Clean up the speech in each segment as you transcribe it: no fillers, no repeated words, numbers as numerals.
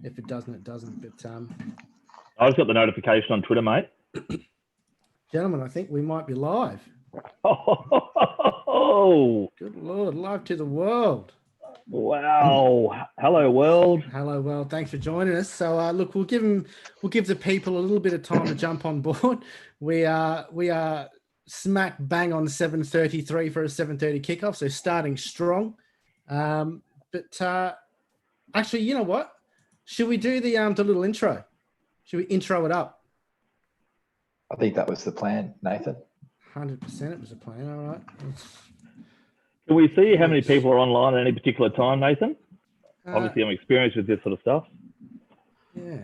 If it doesn't, it doesn't. But I just got the notification on Twitter, mate. gentlemen, I think we might be live. Oh, Good Lord, live to the world. wow. Hello, world. Hello, well, thanks for joining us. So, look, we'll give the people a little bit of time to jump on board. We are smack bang on 7:33 for a 7:30 kickoff, so starting strong. But actually, you know what? Should we do the little intro? Should we intro it up? I think that was the plan, Nathan. 100%, it was a plan. All right. Can we see how many people are online at any particular time, Nathan? Obviously, I'm experienced with this sort of stuff. Yeah,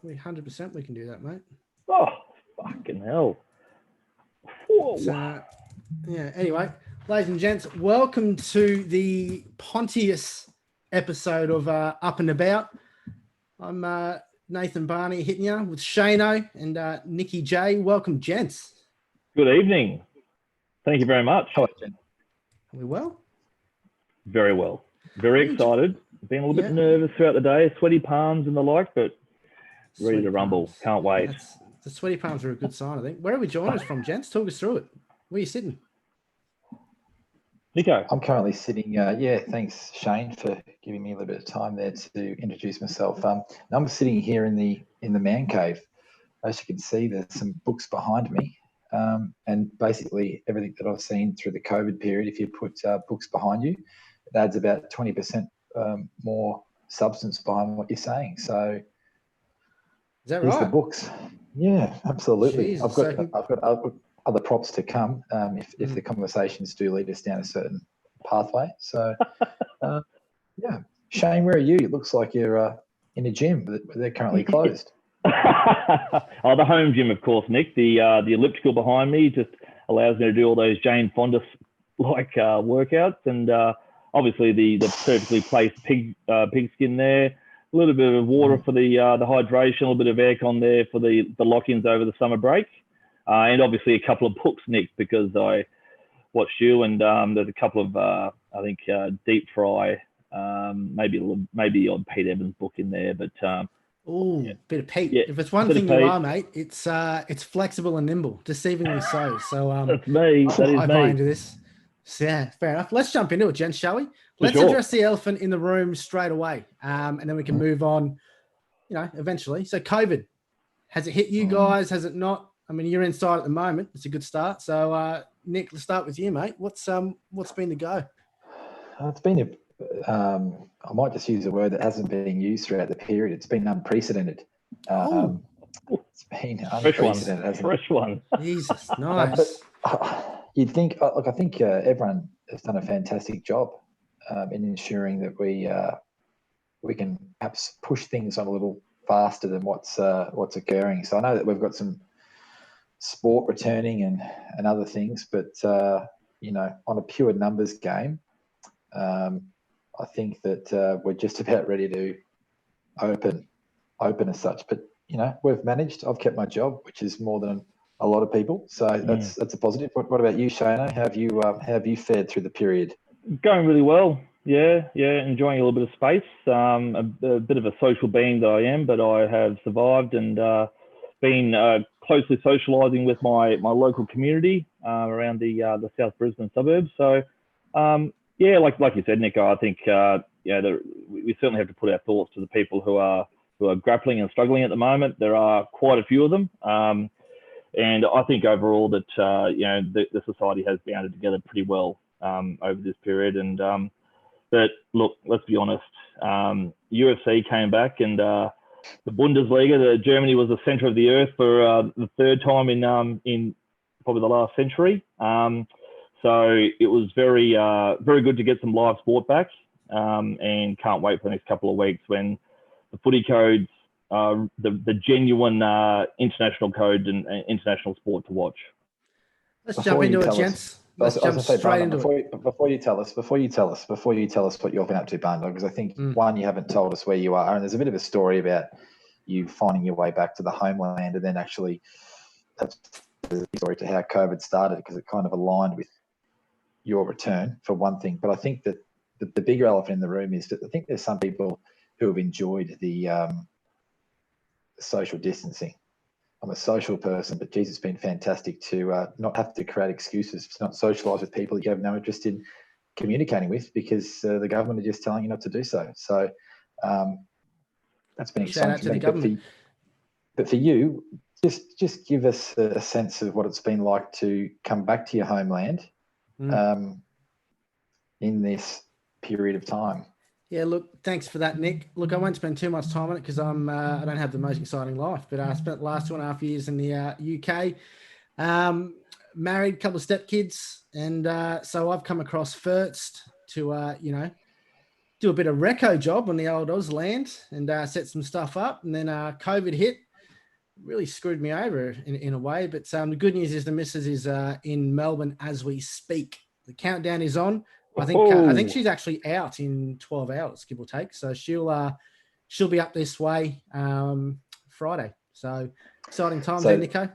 100% we can do that, mate. Oh, fucking hell. Whoa. So, yeah, anyway, ladies and gents, welcome to the Pontius episode of Up and About. I'm Nathan Barnier hitting you with Shane and Nicky J. Welcome, gents. Good evening. Thank you very much. Hello, Jen. Are we well? Very well. Very excited. Been a little bit nervous throughout the day, sweaty palms and the like, but ready to rumble. Palms. Can't wait. The sweaty palms are a good sign, I think. Where are we joining us from, gents? Talk us through it. Where are you sitting? Nico. I'm currently sitting, thanks, Shane, for giving me a little bit of time there to introduce myself. I'm sitting here in the man cave. As you can see, there's some books behind me. And basically everything that I've seen through the COVID period, if you put books behind you, it adds about 20% more substance behind what you're saying. So is that here's right? the books. Yeah, absolutely. Jesus, I've got other props to come if the conversations do lead us down a certain pathway. So, yeah. Shane, where are you? It looks like you're in a gym, but they're currently closed. Oh, the home gym, of course, Nick. The elliptical behind me just allows me to do all those Jane Fonda like workouts, and obviously the perfectly placed pigskin there. A little bit of water for the hydration, a little bit of aircon there for the lock-ins over the summer break, and obviously a couple of books, Nick, because I watched you, and there's a couple of I think Deep Fry, maybe the odd Pete Evans book in there, but. Bit of Pete. Yeah, if it's one thing you are, mate, it's flexible and nimble, deceivingly so. So that's me. That is I me. buy into this. So, yeah, fair enough. Let's jump into it, gents, shall we? Let's address the elephant in the room straight away, and then we can move on. Eventually. So, COVID, has it hit you guys? Has it not? I mean, you're inside at the moment. It's a good start. So, Nick, let's start with you, mate. What's been the go? It's been I might just use a word that hasn't been used throughout the period. It's been unprecedented. It's been unprecedented, hasn't it? Fresh one. Jesus, nice. But you'd think, I think everyone has done a fantastic job in ensuring that we can perhaps push things on a little faster than what's occurring. So I know that we've got some sport returning and other things, but on a pure numbers game, I think that we're just about ready to open as such. But we've managed. I've kept my job, which is more than a lot of people. So that's a positive. What about you, Shane? How have you fared through the period? Going really well. Yeah. Enjoying a little bit of space. A bit of a social being that I am, but I have survived and been closely socialising with my local community around the South Brisbane suburbs. So. Yeah, like you said, Nico, I think we certainly have to put our thoughts to the people who are grappling and struggling at the moment. There are quite a few of them, and I think overall that the society has bounded together pretty well over this period. And but look, let's be honest, UFC came back, and the Bundesliga, Germany was the centre of the earth for the third time in probably the last century. So it was very good to get some live sport back, and can't wait for the next couple of weeks when the footy codes are the genuine international code and international sport to watch. Let's jump into it, gents. Let's jump straight into it. Before you tell us what you've been up to, Barnier, because I think one, you haven't told us where you are, and there's a bit of a story about you finding your way back to the homeland, and then actually that's the story to how COVID started, because it kind of aligned with your return for one thing. But I think that the bigger elephant in the room is that I think there's some people who have enjoyed the social distancing. I'm a social person, but geez, it's been fantastic to not have to create excuses to not socialise with people that you have no interest in communicating with, because the government are just telling you not to do so. So that's been Shout exciting out to the government. But for you, just give us a sense of what it's been like to come back to your homeland in this period of time. Yeah, look, thanks for that, Nick. Look, I won't spend too much time on it because I don't have the most exciting life, but I spent the last 2.5 years in the UK, married, couple of stepkids, and so I've come across first to, do a bit of reco job on the old Oz land and set some stuff up, and then COVID hit, really screwed me over in a way, but the good news is the missus is in Melbourne as we speak. The countdown is on. I think she's actually out in 12 hours, give or take. So she'll be up this way Friday. So exciting times there, Nico.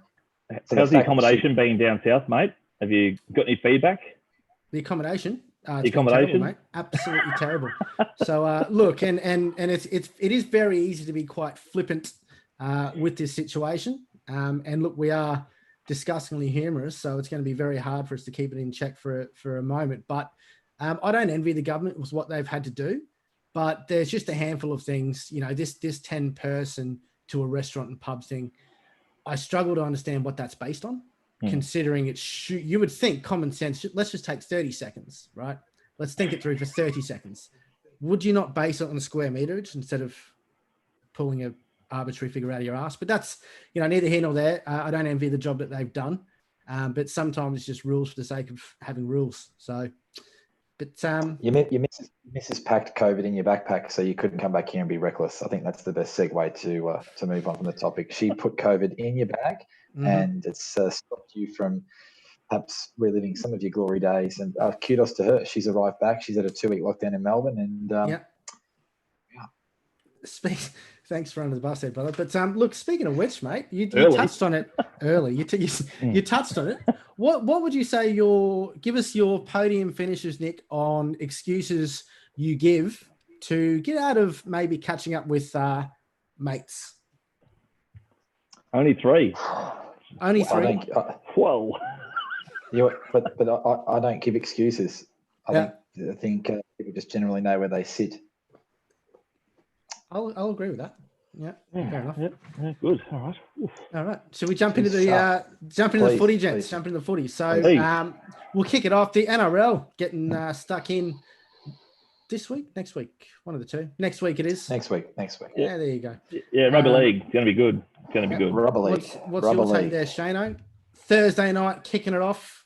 How's the accommodation being down south, mate? Have you got any feedback? The accommodation? The accommodation, terrible, mate. Absolutely terrible. So look, and it is very easy to be quite flippant with this situation. And look, we are disgustingly humorous, so it's going to be very hard for us to keep it in check for a moment. But I don't envy the government with what they've had to do, but there's just a handful of things, this 10-person to a restaurant and pub thing. I struggle to understand what that's based on, considering you would think common sense. Let's just take 30 seconds, right? Let's think it through for 30 seconds. Would you not base it on square meterage instead of pulling a arbitrary figure out of your ass? But that's, neither here nor there. I don't envy the job that they've done, but sometimes it's just rules for the sake of having rules. So, but your missus packed COVID in your backpack so you couldn't come back here and be reckless. I think that's the best segue to move on from the topic. She put COVID in your bag, and it's stopped you from perhaps reliving some of your glory days. And kudos to her. She's arrived back. She's had a 2-week lockdown in Melbourne, and Thanks for under the bus there, brother. But look, speaking of which, mate, you touched on it early. You touched on it. What would you say give us your podium finishes, Nick, on excuses you give to get out of maybe catching up with mates? Only 3. Only 3? Whoa. But I don't give excuses. I think people just generally know where they sit. I'll agree with that. Yeah, fair enough. Yeah, good. All right. Oof. All right. So we jump into the footy, gents. Jump into the footy. So we'll kick it off. The NRL getting stuck in this week, next week, one of the two. Next week it is. Next week. Yeah, there you go. Yeah, rugby league. It's going to be good. It's going to be good. Rugby league. What's your take there, Shano? Thursday night, kicking it off.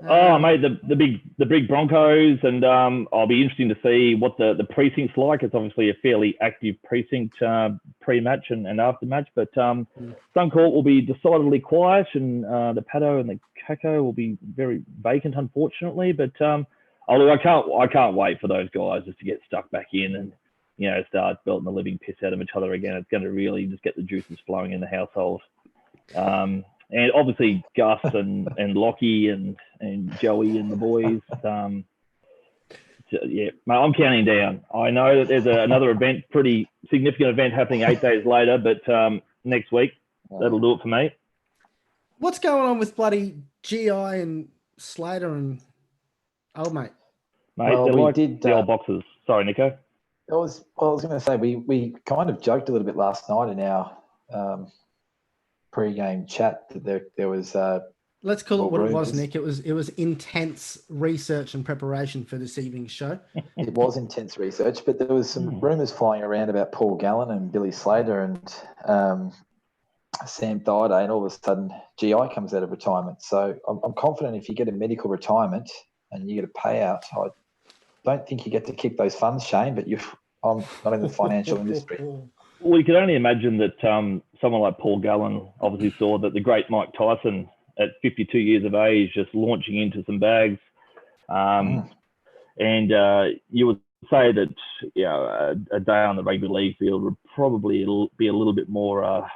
Mate, the big Broncos, and I'll be interesting to see what the precinct's like. It's obviously a fairly active precinct pre-match and after match, but Suncorp will be decidedly quiet, and the Paddo and the Kako will be very vacant, unfortunately. But I can't wait for those guys just to get stuck back in and start belting the living piss out of each other again. It's going to really just get the juices flowing in the household. And obviously Gus and Lockie and Joey and the boys. Mate, I'm counting down. I know that there's another event, pretty significant event happening 8 days later, but next week, that'll do it for me. What's going on with bloody GI and Slater and old mate? Mate, they're like the old boxers. Sorry, Nico. I was going to say, we kind of joked a little bit last night in our pre-game chat that there was let's call it what it was, Nick. It was intense research and preparation for this evening's show. It was intense research, but there was some rumours flying around about Paul Gallen and Billy Slater and Sam Thaiday, and all of a sudden GI comes out of retirement. So I'm confident if you get a medical retirement and you get a payout, I don't think you get to keep those funds, Shane, but I'm not in the financial industry. Well, you could only imagine that someone like Paul Gallen obviously saw that the great Mike Tyson at 52 years of age just launching into some bags. And you would say that a day on the rugby league field would probably be a little bit more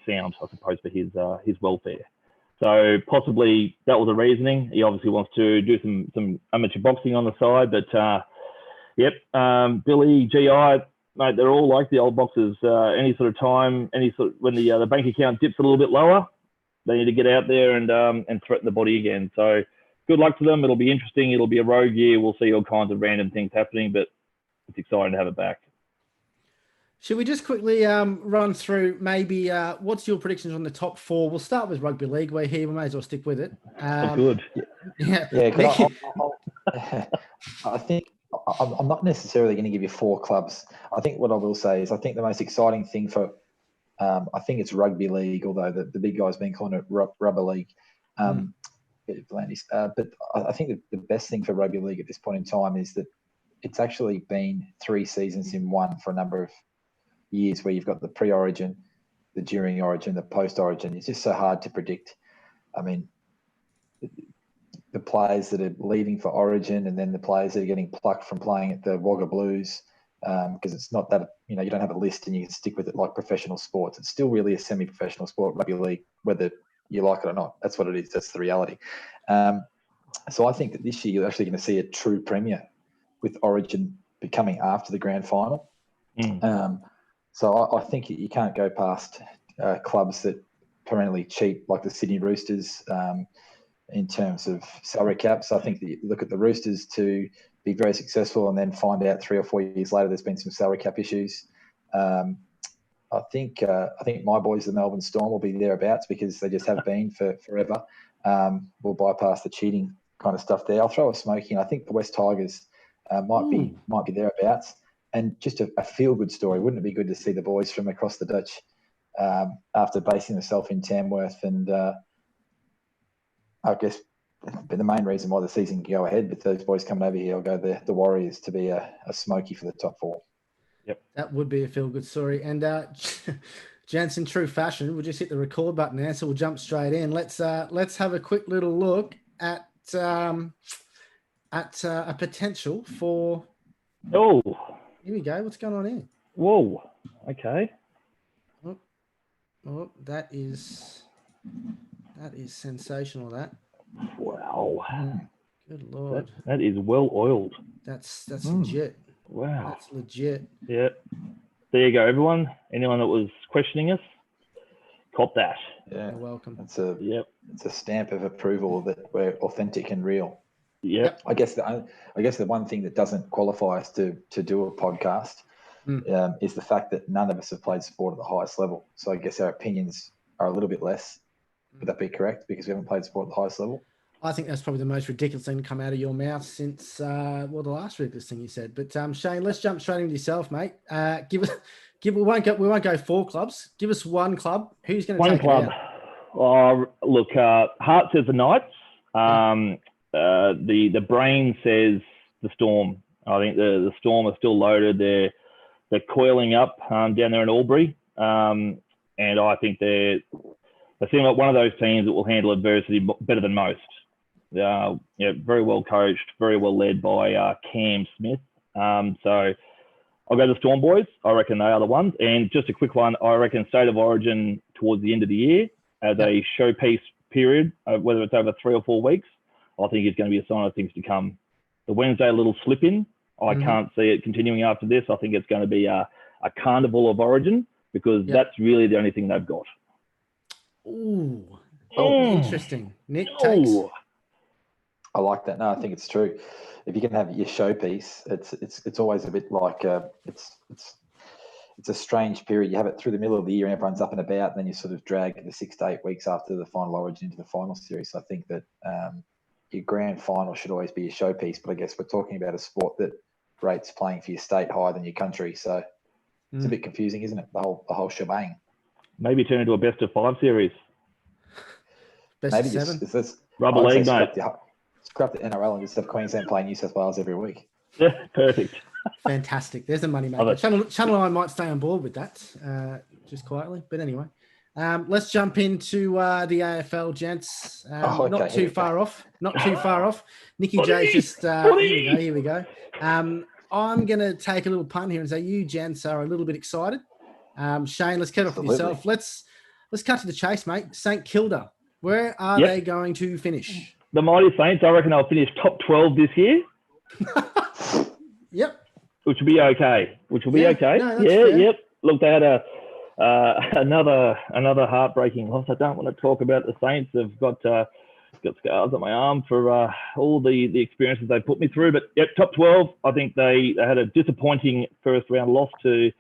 sound, I suppose, for his welfare. So possibly that was the reasoning. He obviously wants to do some amateur boxing on the side, but Billy, GI, mate, they're all like the old boxers. Any sort of time, when the bank account dips a little bit lower, they need to get out there and threaten the body again. So good luck to them. It'll be interesting. It'll be a rogue year. We'll see all kinds of random things happening, but it's exciting to have it back. Should we just quickly run through maybe what's your predictions on the top 4? We'll start with rugby league. We're here. We may as well stick with it. Good. Yeah. I think I'm not necessarily going to give you 4 clubs. I think what I will say is I think the most exciting thing for I think it's rugby league, although the big guy's been calling it rubber league. But I think the best thing for rugby league at this point in time is that it's actually been 3 seasons in one for a number of years, where you've got the pre-origin, the during origin, the post-origin. It's just so hard to predict. I mean, the players that are leaving for origin, and then the players that are getting plucked from playing at the Wagga Blues, because it's not that, you don't have a list and you can stick with it like professional sports. It's still really a semi-professional sport, rugby league, whether you like it or not. That's what it is. That's the reality. So I think that this year you're actually going to see a true premiere with origin becoming after the grand final. So I think you can't go past clubs that perennially cheat, like the Sydney Roosters, in terms of salary caps. I think that you look at the Roosters to be very successful and then find out 3 or 4 years later there's been some salary cap issues. I think my boys, the Melbourne Storm, will be thereabouts because they just have been for forever. We'll bypass the cheating kind of stuff there. I'll throw a smoky, and I think the West Tigers might be thereabouts. And just a feel-good story. Wouldn't it be good to see the boys from across the Dutch after basing themselves in Tamworth? And I guess the main reason why the season can go ahead with those boys coming over here, I'll go the Warriors to be a smoky for the top 4. Yep, that would be a feel-good story. And Jansen, true fashion, we'll just hit the record button now, so we'll jump straight in. Let's have a quick little look at a potential for. Oh, here we go. What's going on here? Whoa. Okay. Oh, that is sensational. That. Wow. Good Lord. That is well oiled. That's legit. Wow. That's legit. Yeah. There you go, everyone. Anyone that was questioning us, cop that. Yeah. You're welcome. It's a stamp of approval that we're authentic and real. Yep. I guess the one thing that doesn't qualify us to do a podcast is the fact that none of us have played sport at the highest level. So I guess our opinions are a little bit less. Would that be correct? Because we haven't played sport at the highest level? I think that's probably the most ridiculous thing to come out of your mouth since the last ridiculous thing you said. But Shane, let's jump straight into yourself, mate. We won't go 4 clubs. Give us one club. Who's going to take club? It out? Look, heart says the Knights. The brain says the Storm. I think the Storm are still loaded. They're coiling up down there in Albury, and I think they seem like one of those teams that will handle adversity better than most. Very well coached, very well led by Cam Smith. So I'll go to the Storm boys. I reckon they are the ones. And just a quick one, I reckon State of Origin towards the end of the year as a showpiece period, whether it's over 3 or 4 weeks, I think it's going to be a sign of things to come. The Wednesday little slip in, I can't see it continuing after this. I think it's going to be a carnival of Origin because that's really the only thing they've got. Ooh. Interesting. Nick takes. I like that. No, I think it's true. If you can have your showpiece, it's always a bit like it's a strange period. You have it through the middle of the year and everyone's up and about, and then you sort of drag the 6 to 8 weeks after the final Origin into the final series. So I think that your grand final should always be your showpiece, but I guess we're talking about a sport that rates playing for your state higher than your country. So it's a bit confusing, isn't it? The whole shebang. Maybe turn into a best of 5 series. Best Maybe of 7. Just rubber league, mate. Scrap the NRL and just have Queensland play New South Wales every week. Yeah, perfect. Fantastic. There's the money maker. Channel 9 might stay on board with that, just quietly. But anyway, let's jump into the AFL, gents. Not too far off. Nicky J's just here we go. I'm going to take a little pun here and say you gents are a little bit excited. Shane, let's get off with yourself. Let's cut to the chase, mate. St Kilda, where are they going to finish? The Mighty Saints, I reckon they'll finish top 12 this year. Yep. which will be okay. Which will be okay. No, that's Yeah, fair. yep. Look, they had another heartbreaking loss. I don't want to talk about the Saints. They've got scars on my arm for all the experiences they put me through. But yep, top 12. I think they had a disappointing first round loss to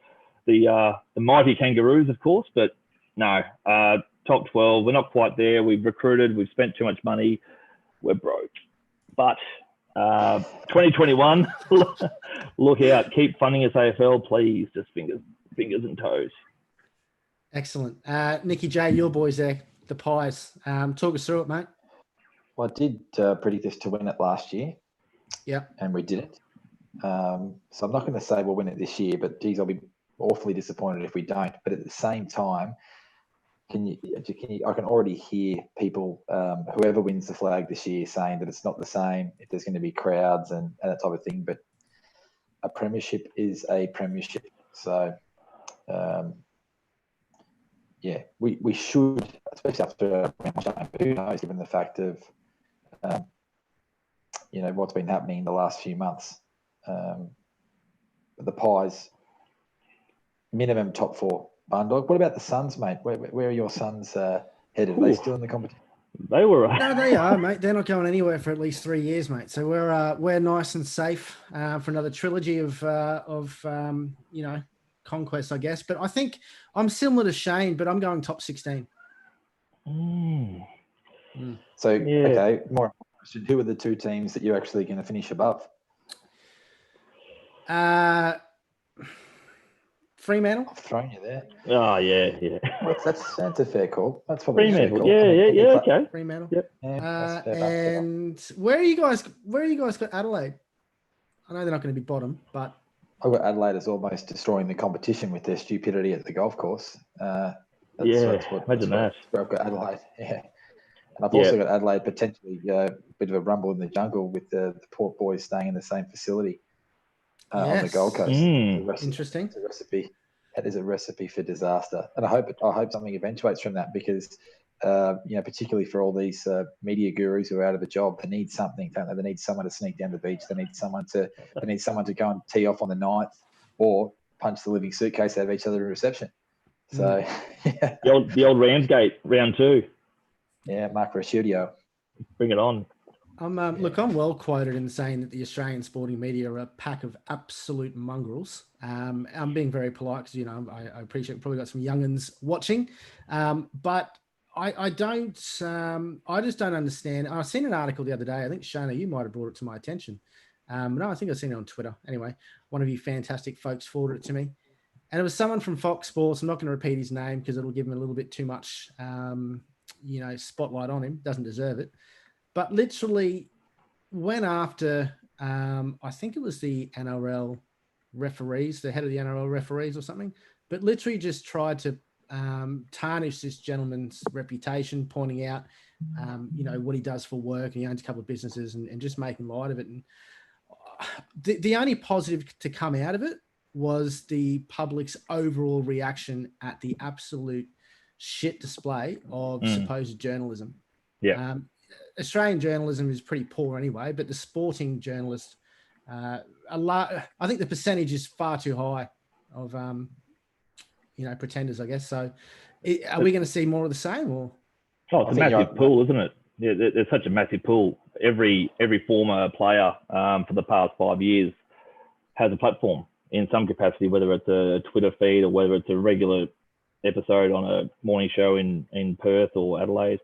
the mighty Kangaroos, of course. But no, top 12. We're not quite there. We've recruited. We've spent too much money. We're broke. But 2021, look out. Keep funding us, AFL, please. Just fingers and toes. Excellent. Nicky J, your boys there, the Pies. Talk us through it, mate. Well, I did predict us to win it last year. Yeah. And we didn't. So I'm not going to say we'll win it this year, but geez, I'll be awfully disappointed if we don't. But at the same time, I can already hear people, whoever wins the flag this year, saying that it's not the same, if there's going to be crowds and that type of thing. But a premiership is a premiership. So, yeah, we should, especially after who knows, given the fact of, what's been happening in the last few months. The Pies, minimum top 4. Barndog. What about the Suns, mate? Where are your Suns headed? Are they still in the competition? They were. No, they are, mate. They're not going anywhere for at least 3 years, mate. So we're nice and safe for another trilogy of conquest, I guess. But I think I'm similar to Shane, but I'm going top 16. So, yeah. Okay, more question. Who are the 2 teams that you're actually going to finish above? Fremantle. I've thrown you there. Oh, yeah. Well, that's a fair call. That's probably Fremantle. a fair call. Yeah, okay. Fremantle. Yep. Yeah, and where are you guys got Adelaide? I know they're not going to be bottom, but I've got Adelaide as almost destroying the competition with their stupidity at the golf course. Imagine that. Where I've got Adelaide. Yeah. And I've also got Adelaide potentially a bit of a rumble in the jungle with the Port boys staying in the same facility on the Gold Coast. Interesting. It's a recipe. That is a recipe for disaster. And I hope something eventuates from that because, particularly for all these media gurus who are out of a job, they need something, don't they? They need someone to sneak down the beach. They need someone to go and tee off on the 9th or punch the living suitcase out of each other in reception. So, yeah. The old Ramsgate, round 2. Yeah, Mark Rasciudio. Bring it on. Look, I'm well quoted in saying that the Australian sporting media are a pack of absolute mongrels. I'm being very polite because, I appreciate we've probably got some young'uns watching. But I just don't understand. I've seen an article the other day. I think, Shana, you might have brought it to my attention. No, I think I've seen it on Twitter. Anyway, one of you fantastic folks forwarded it to me. And it was someone from Fox Sports. I'm not going to repeat his name because it'll give him a little bit too much, spotlight on him. Doesn't deserve it. But literally went after, I think it was the NRL referees, the head of the NRL referees or something, but literally just tried to tarnish this gentleman's reputation, pointing out, what he does for work. And he owns a couple of businesses and just making light of it. And the only positive to come out of it was the public's overall reaction at the absolute shit display of supposed journalism. Yeah. Australian journalism is pretty poor anyway, but the sporting journalists, I think the percentage is far too high of, pretenders, I guess. So are we going to see more of the same? Or? Oh, it's a massive pool, isn't it? Yeah, there's such a massive pool. Every former player for the past 5 years has a platform in some capacity, whether it's a Twitter feed or whether it's a regular episode on a morning show in Perth or Adelaide.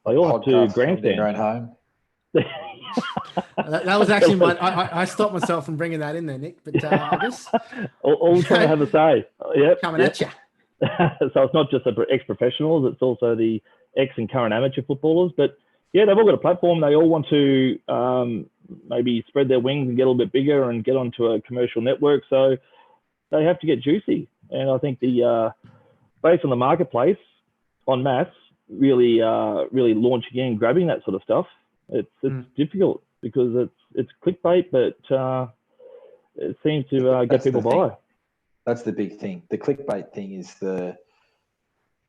They all have to grandstand. Their own home. that was actually I stopped myself from bringing that in there, Nick. But I guess all trying to have a say. Coming at you. So it's not just the ex-professionals; it's also the ex and current amateur footballers. But yeah, they've all got a platform. They all want to maybe spread their wings and get a little bit bigger and get onto a commercial network. So they have to get juicy. And I think the based on the marketplace en masse, really launching in, grabbing that sort of stuff. It's difficult because it's clickbait, but it seems to get people by. That's the big thing. The clickbait thing is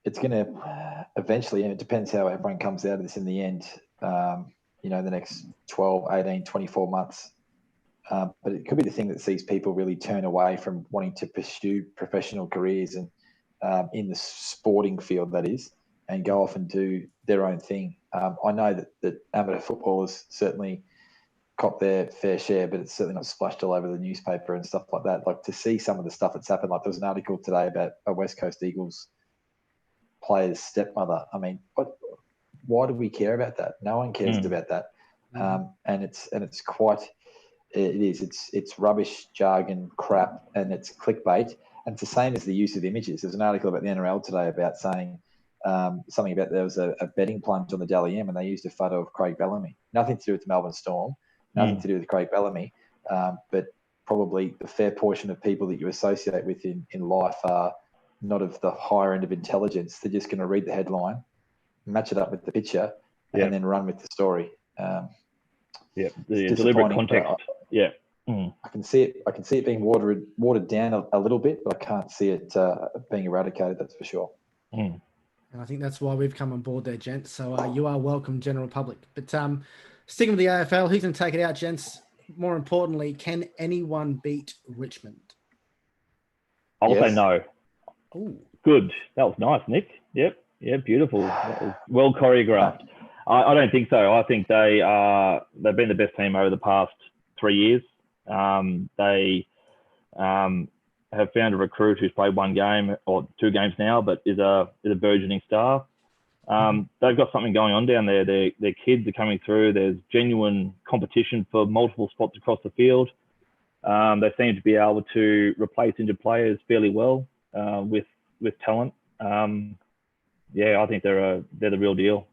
it's going to eventually, and it depends how everyone comes out of this in the end, the next 12, 18, 24 months, But it could be the thing that sees people really turn away from wanting to pursue professional careers and in the sporting field, that is, and go off and do their own thing. I know that amateur footballers certainly cop their fair share, but it's certainly not splashed all over the newspaper and stuff like that. Like, to see some of the stuff that's happened, like there was an article today about a West Coast Eagles player's stepmother. I mean, why do we care about that? No one cares about that. And it's quite, it's rubbish, jargon, crap, and it's clickbait. And it's the same as the use of images. There's an article about the NRL today about saying something about there was a betting plunge on the Dally M and they used a photo of Craig Bellamy. Nothing to do with the Melbourne Storm, nothing to do with Craig Bellamy, but probably the fair portion of people that you associate with in life are not of the higher end of intelligence. They're just going to read the headline, match it up with the picture, and then run with the story. The deliberate context. I can see it being watered down a little bit, but I can't see it being eradicated. That's for sure. And I think that's why we've come on board there, gents. So you are welcome, general public. But sticking with the AFL, who's going to take it out, gents? More importantly, can anyone beat Richmond? I'll say no. Ooh. Good. That was nice, Nick. Yep. Yeah, beautiful. That was well choreographed. I don't think so. I think they've been the best team over the past 3 years. They have found a recruit who's played one game or 2 games now, but is a burgeoning star. They've got something going on down there. Their kids are coming through. There's genuine competition for multiple spots across the field. They seem to be able to replace injured players fairly well with talent. I think they're the real deal.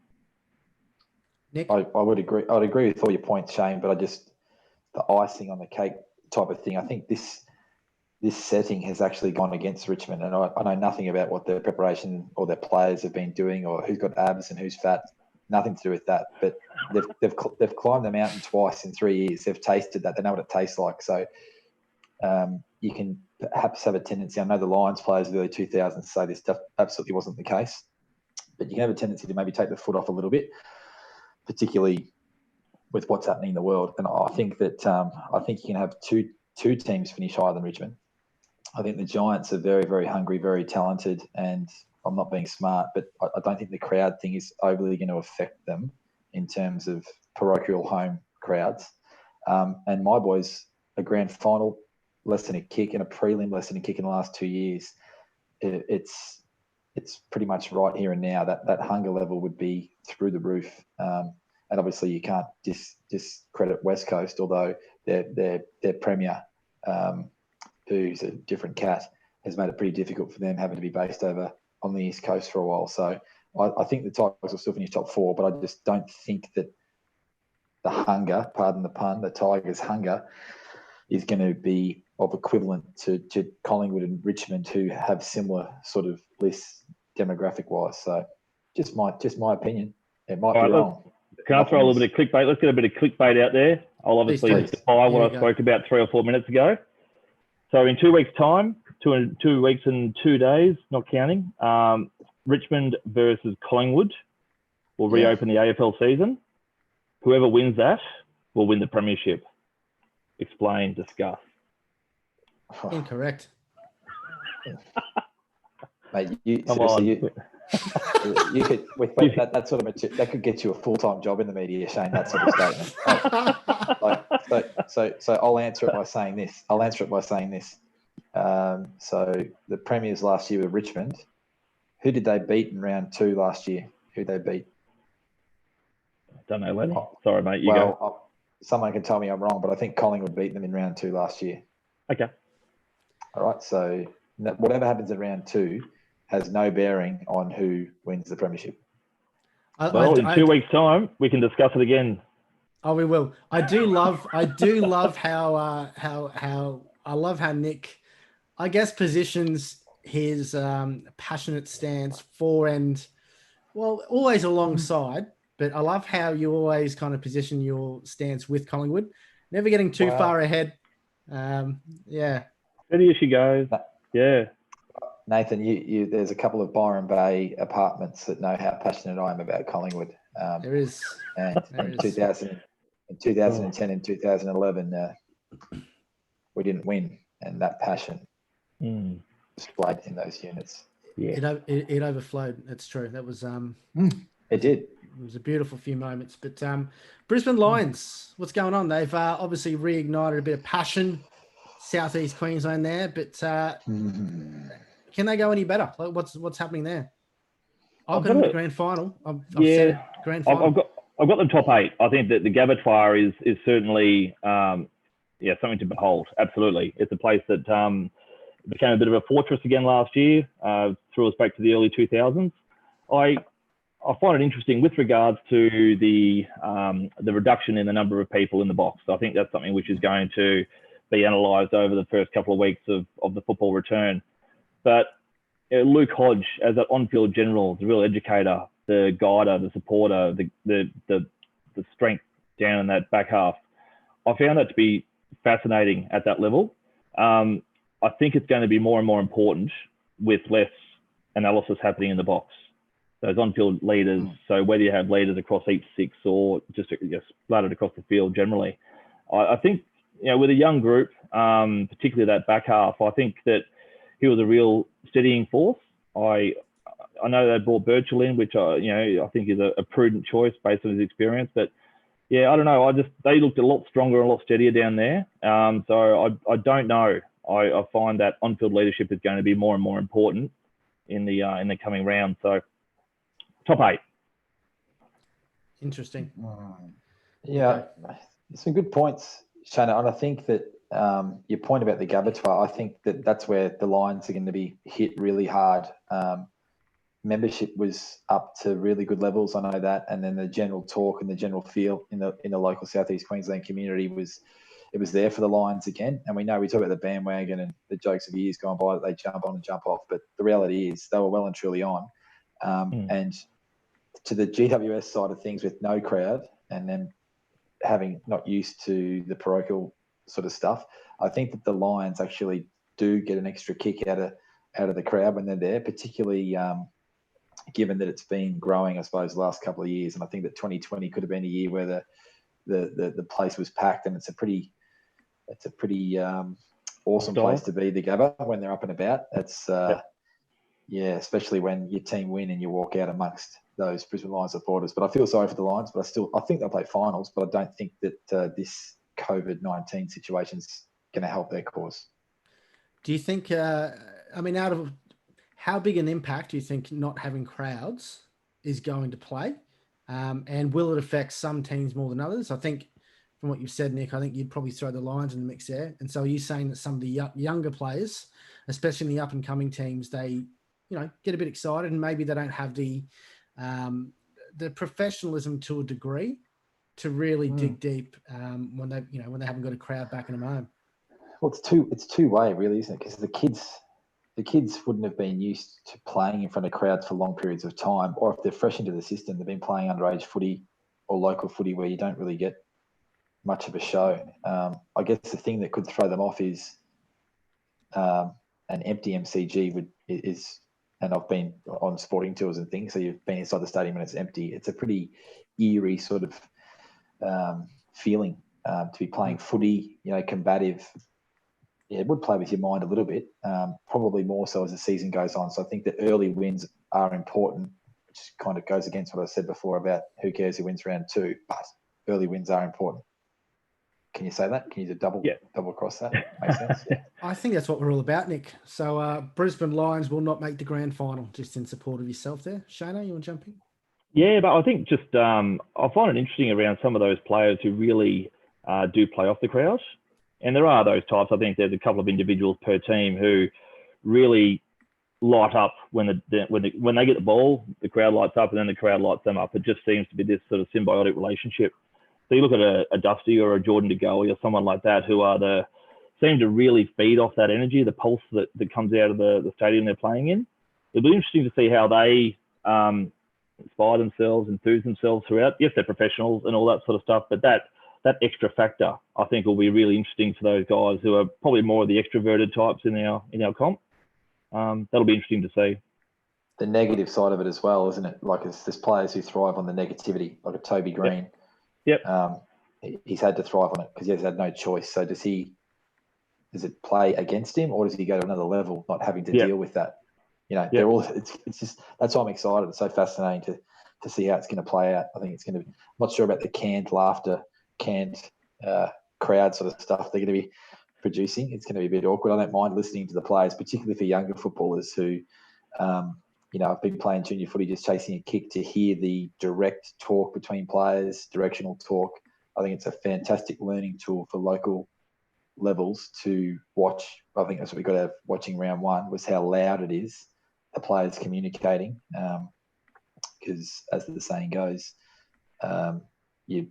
Nick? I would agree. I'd agree with all your points, Shane, but the icing on the cake type of thing. I think this setting has actually gone against Richmond, and I know nothing about what their preparation or their players have been doing or who's got abs and who's fat. Nothing to do with that. But they've climbed the mountain twice in 3 years. They've tasted that. They know what it tastes like. So you can perhaps have a tendency. I know the Lions players of the early 2000s say this stuff absolutely wasn't the case, but you can have a tendency to maybe take the foot off a little bit, particularly with what's happening in the world. And I think that you can have two teams finish higher than Richmond. I think the Giants are very, very hungry, very talented, and I'm not being smart, but I don't think the crowd thing is overly going to affect them in terms of parochial home crowds. And my boys, a grand final less than a kick and a prelim less than a kick in the last 2 years. It's pretty much right here and now. That hunger level would be through the roof. And obviously you can't discredit West Coast, although their premier, who's a different cat, has made it pretty difficult for them having to be based over on the East Coast for a while. So I think the Tigers will still finish top 4, but I just don't think that the hunger, pardon the pun, the Tigers' hunger is going to be of equivalent to Collingwood and Richmond, who have similar sort of lists demographic-wise. So just my opinion. It might be wrong. Can I throw a little bit of clickbait? Let's get a bit of clickbait out there. I'll obviously defy what I spoke about 3 or 4 minutes ago. So in 2 weeks' time, 2 weeks and 2 days, not counting, Richmond versus Collingwood will reopen the AFL season. Whoever wins that will win the premiership. Explain, discuss. Incorrect. Mate, you could that sort of that could get you a full-time job in the media, Shane. That sort of statement. So I'll answer it by saying this. So the premiers last year were Richmond. Who did they beat in round 2 last year? Who they beat? I don't know, Lenny. Sorry, mate. You go. Someone can tell me I'm wrong, but I think Collingwood beat them in round 2 last year. Okay. All right. So whatever happens in round 2 has no bearing on who wins the premiership. In 2 weeks' time, we can discuss it again. Oh, we will. I do love how I love how Nick, I guess, positions his passionate stance for and, well, always alongside. But I love how you always kind of position your stance with Collingwood, never getting too far ahead. Steady as she goes. Yeah. Nathan, you there's a couple of Byron Bay apartments that know how passionate I am about Collingwood. There is. And in 2010 and 2011, we didn't win, and that passion displayed in those units. Yeah, it overflowed. That's true. That was It did. It was a beautiful few moments. But Brisbane Lions, what's going on? They've obviously reignited a bit of passion, Southeast Queensland there. But can they go any better? Like, what's happening there? I've got them in the grand final. I've said it, grand final. I've got the top 8. I think that the Gabba Fire is certainly something to behold. Absolutely, it's a place that became a bit of a fortress again last year. Threw us back to the early 2000s. I find it interesting with regards to the reduction in the number of people in the box. I think that's something which is going to be analysed over the first couple of weeks of the football return. But Luke Hodge, as an on-field general, the real educator, the guider, the supporter, the strength down in that back half, I found that to be fascinating at that level. I think it's going to be more and more important with less analysis happening in the box. Those on-field leaders, so whether you have leaders across each 6 or just splattered across the field generally, I think, with a young group, particularly that back half, I think that he was a real steadying force. I know they brought Birchall in, which I think is a prudent choice based on his experience. But yeah, I don't know. They looked a lot stronger and a lot steadier down there. So I don't know. I find that on-field leadership is going to be more and more important in the coming round. So top 8. Interesting. Yeah, some good points, Shana. And I think that your point about the Gabba, I think that's where the Lions are going to be hit really hard. Membership was up to really good levels, I know that, and then the general talk and the general feel in the local Southeast Queensland community was there for the Lions again. And we know we talk about the bandwagon and the jokes of years gone by that they jump on and jump off, but the reality is they were well and truly on. And to the GWS side of things with no crowd and them having not used to the parochial sort of stuff, I think that the Lions actually do get an extra kick out of the crowd when they're there, particularly given that it's been growing, I suppose, the last couple of years. And I think that 2020 could have been a year where the place was packed, and it's a pretty awesome place to be, the Gabba, when they're up and about. It's especially when your team win and you walk out amongst those Brisbane Lions supporters. But I feel sorry for the Lions, but I think they'll play finals, but I don't think that this COVID-19 situation's going to help their cause. Do you think, out of how big an impact do you think not having crowds is going to play? And will it affect some teams more than others? I think from what you've said, Nick, I think you'd probably throw the Lions in the mix there. And so are you saying that some of the younger players, especially in the up-and-coming teams, they get a bit excited and maybe they don't have the professionalism to a degree to really dig deep when they haven't got a crowd back in them home? Well, it's two-way, really, isn't it? Because the kids wouldn't have been used to playing in front of crowds for long periods of time, or if they're fresh into the system, they've been playing underage footy or local footy where you don't really get much of a show. I guess the thing that could throw them off is an empty MCG is, and I've been on sporting tours and things, so you've been inside the stadium and it's empty. It's a pretty eerie sort of feeling to be playing footy, combative. Yeah, it would play with your mind a little bit, probably more so as the season goes on. So I think the early wins are important, which kind of goes against what I said before about who cares who wins round 2, but early wins are important. Can you say that? Can you double cross that? Makes sense? Yeah. I think that's what we're all about, Nick. So Brisbane Lions will not make the grand final, just in support of yourself there. Shana, you want to jump in? Yeah, but I think just I find it interesting around some of those players who really do play off the crowd. And there are those types. I think there's a couple of individuals per team who really light up when they get the ball, the crowd lights up, and then the crowd lights them up. It just seems to be this sort of symbiotic relationship. So you look at a Dusty or a Jordan De Goey or someone like that who seem to really feed off that energy, the pulse that comes out of the stadium they're playing in. It'll be interesting to see how they inspire themselves, enthuse themselves throughout. Yes, they're professionals and all that sort of stuff, but that extra factor, I think, will be really interesting for those guys who are probably more of the extroverted types in our comp. That'll be interesting to see. The negative side of it as well, isn't it? Like there's players who thrive on the negativity, like a Toby Green. Yep. he's had to thrive on it because he has had no choice. So does it play against him, or does he go to another level, not having to deal with that? They're all. It's just that's why I'm excited. It's so fascinating to see how it's going to play out. I think it's going to be. I'm not sure about the canned laughter, canned crowd sort of stuff they're going to be producing. It's going to be a bit awkward. I don't mind listening to the players, particularly for younger footballers who, I've been playing junior footy, just chasing a kick, to hear the direct talk between players, directional talk. I think it's a fantastic learning tool for local levels to watch. I think that's what we got out of watching round one, was how loud it is, the players communicating. Because as the saying goes, you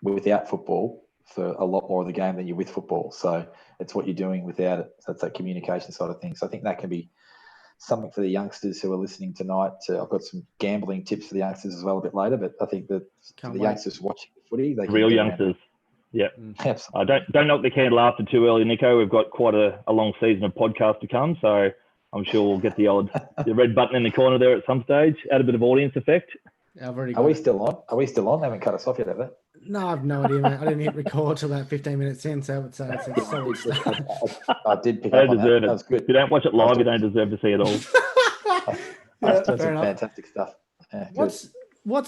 without football for a lot more of the game than you're with football. So it's what you're doing without it. So it's that communication side of things. So I think that can be something for the youngsters who are listening tonight. I've got some gambling tips for the youngsters as well a bit later, but I think that for the youngsters watching the footy, they can real youngsters. Yeah. Don't knock the candle after too early, Nico. We've got quite a long season of podcasts to come, so I'm sure we'll get the red button in the corner there at some stage, add a bit of audience effect. I've already Are we still on? Are we still on? They haven't cut us off yet, have they? No, I've no idea, mate. I didn't hit record till about 15 minutes in, so it's a solid start. I did pick up on that. That was good. If you don't watch it live, you don't deserve to see it all. That's some fantastic stuff. Yeah,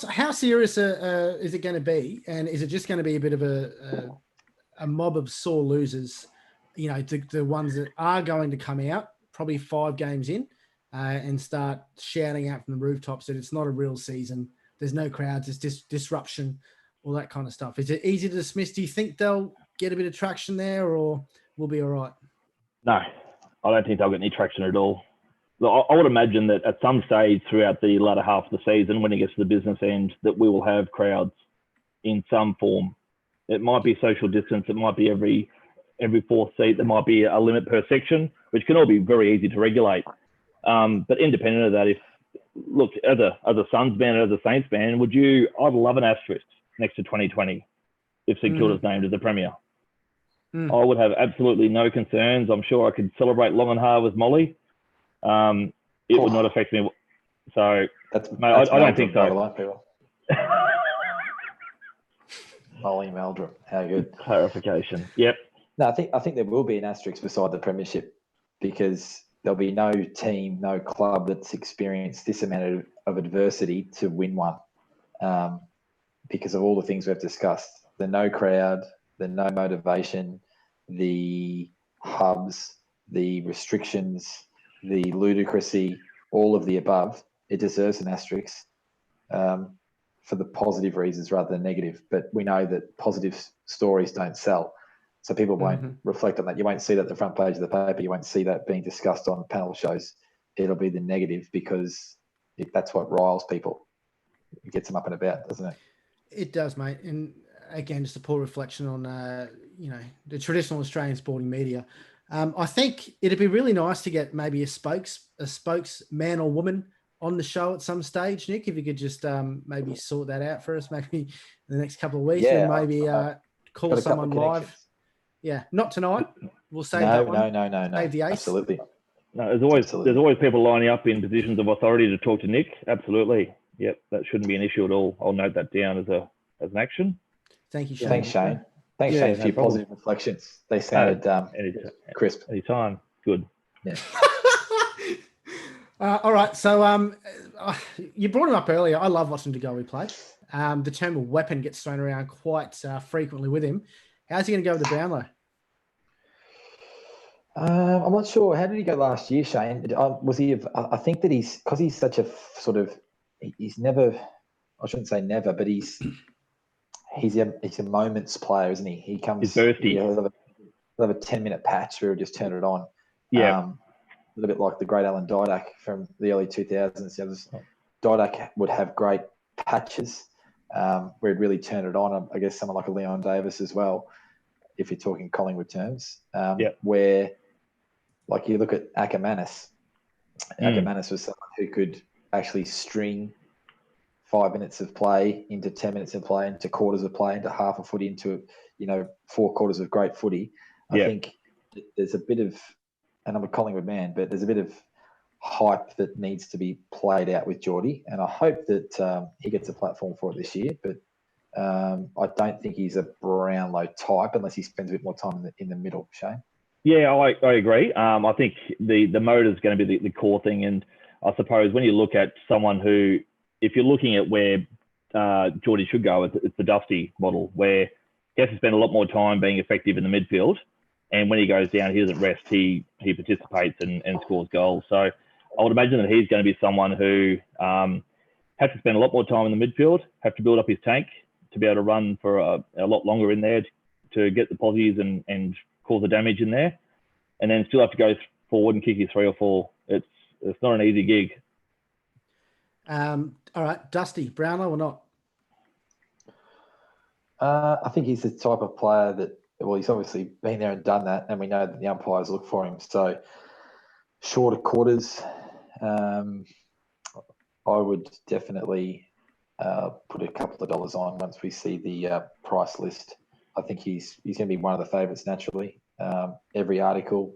how serious is it going to be, and is it just going to be a bit of a mob of sore losers? The ones that are going to come out probably 5 games in and start shouting out from the rooftops that it's not a real season. There's no crowds. It's disruption, all that kind of stuff. Is it easy to dismiss? Do you think they'll get a bit of traction there, or we'll be all right? No, I don't think they'll get any traction at all. I would imagine that at some stage throughout the latter half of the season, when it gets to the business end, that we will have crowds in some form. It might be social distance. It might be every fourth seat. There might be a limit per section, which can all be very easy to regulate. But independent of that, as a Suns fan and as a Saints fan, I'd love an asterisk next to 2020 if St Kilda's named as a premier. I would have absolutely no concerns. I'm sure I could celebrate long and hard with Molly. It would not affect me. So, I don't think so. Molly Meldrum, how good. Clarification. Yep. No, I think there will be an asterisk beside the premiership, because there'll be no team, no club that's experienced this amount of adversity to win one, because of all the things we've discussed. The no crowd, the no motivation, the hubs, the restrictions, the ludicrousy, all of the above. It deserves an asterisk for the positive reasons rather than negative. But we know that positive stories don't sell. So people won't reflect on that. You won't see that at the front page of the paper. You won't see that being discussed on panel shows. It'll be the negative, because that's what riles people. It gets them up and about, doesn't it? It does, mate. And again, just a poor reflection on, the traditional Australian sporting media. I think it'd be really nice to get maybe a spokesman or woman on the show at some stage, Nick, if you could just maybe sort that out for us, maybe in the next couple of weeks, and maybe call someone live. Yeah, not tonight. We'll save that one. No. Save the ace. Absolutely. No, there's always people lining up in positions of authority to talk to Nick. Absolutely. Yep, that shouldn't be an issue at all. I'll note that down as an action. Thank you, Shane. Thanks, Shane. Thanks, Shane, for your positive reflections. They sounded crisp. Anytime. Good. Yeah. All right. So you brought him up earlier. I love watching DeGoey play. The term weapon gets thrown around quite frequently with him. How's he going to go with the Brownlow? I'm not sure. How did he go last year, Shane? Was he? I think that because he's such a sort of, he's never, I shouldn't say never, but he's a moments player, isn't he? He comes. He's thirsty. He'll have a 10-minute patch where he'll just turn it on. Yeah. A little bit like the great Alan Didak from the early 2000s. Didak would have great patches where he'd really turn it on. I guess someone like a Leon Davis as well, if you're talking Collingwood terms, where, like, you look at Ackermanis. Ackermanis was someone who could actually string 5 minutes of play into 10 minutes of play, into quarters of play, into half a footy, into 4 quarters of great footy. I think there's a bit of, and I'm a Collingwood man, but there's a bit of hype that needs to be played out with Geordie, and I hope that he gets a platform for it this year. But I don't think he's a Brownlow type unless he spends a bit more time in the middle, Shane. Yeah, I agree. I think the motor is going to be the core thing. And I suppose when you look at someone who, if you're looking at where Geordie should go, it's the Dusty model, where he has to spend a lot more time being effective in the midfield. And when he goes down, he doesn't rest. He participates and scores goals. So I would imagine that he's going to be someone who has to spend a lot more time in the midfield, have to build up his tank to be able to run for a lot longer in there to get the posies and cause the damage in there, and then still have to go forward and kick his 3 or 4. It's not an easy gig. All right, Dusty, Brownlow or not? I think he's the type of player that, well, he's obviously been there and done that, and we know that the umpires look for him. So shorter quarters, I would definitely put a couple of dollars on once we see the price list. I think he's going to be one of the favourites naturally. Every article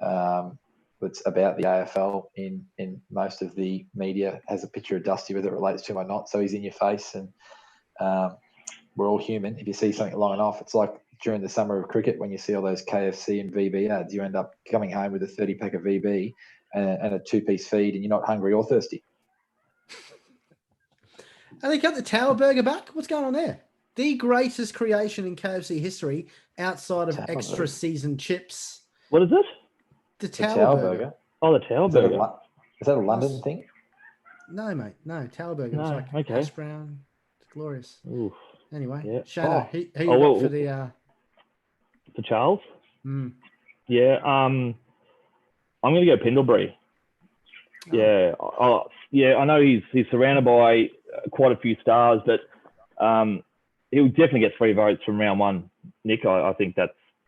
that's about the AFL in most of the media has a picture of Dusty, whether it relates to him or not. So he's in your face, and we're all human. If you see something long enough, it's like during the summer of cricket when you see all those KFC and VB ads, you end up coming home with a 30-pack of VB and a 2-piece feed, and you're not hungry or thirsty. And they got the Tower Burger back. What's going on there? The greatest creation in KFC history outside of Tower extra Burger. seasoned chips. What is it? The The Tower Burger. Oh, the Tower Burger. Is that a London thing? No, mate. No, Tower Burger. No, It's like okay. hash brown. It's glorious. Oof. Anyway, Yeah. Shana, who you got for the... For Charles? Mm. Yeah, I'm going to go Pendlebury. Oh. Yeah. I know he's surrounded by quite a few stars, but he'll definitely get 3 votes from round 1. Nick, I think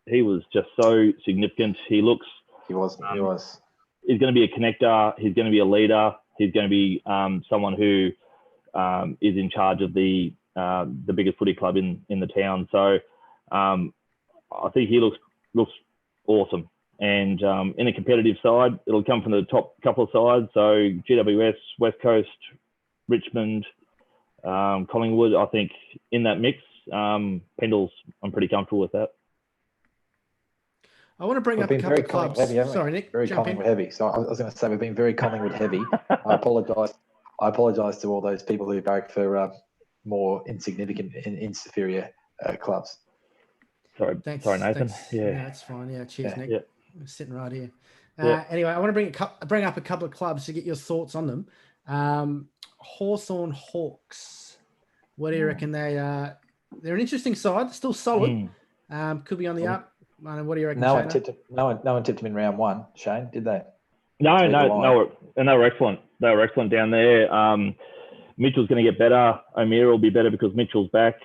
he was just so significant. He was. He's going to be a connector. He's going to be a leader. He's going to be someone who is in charge of the biggest footy club in the town. So I think he looks awesome. And in a competitive side, it'll come from the top couple of sides. So GWS, West Coast, Richmond, Collingwood. I think in that mix, Pendles, I'm pretty comfortable with that. I want to bring up a couple of clubs. Sorry, Nick. Very Collingwood heavy. So I was going to say we've been very Collingwood heavy. I apologise to all those people who barrack for more insignificant and inferior clubs. Sorry, Nathan. Yeah, that's fine. Yeah, cheers, Nick. Yeah. I'm sitting right here. Yeah. Anyway, I want to bring up a couple of clubs to get your thoughts on them. Hawthorn Hawks. What do you reckon they are? They're an interesting side. Still solid. Could be on the up. What do you reckon? No one tipped him in round 1. Shane, did they? No, and they were excellent. They were excellent down there. Mitchell's going to get better. O'Meara will be better because Mitchell's back.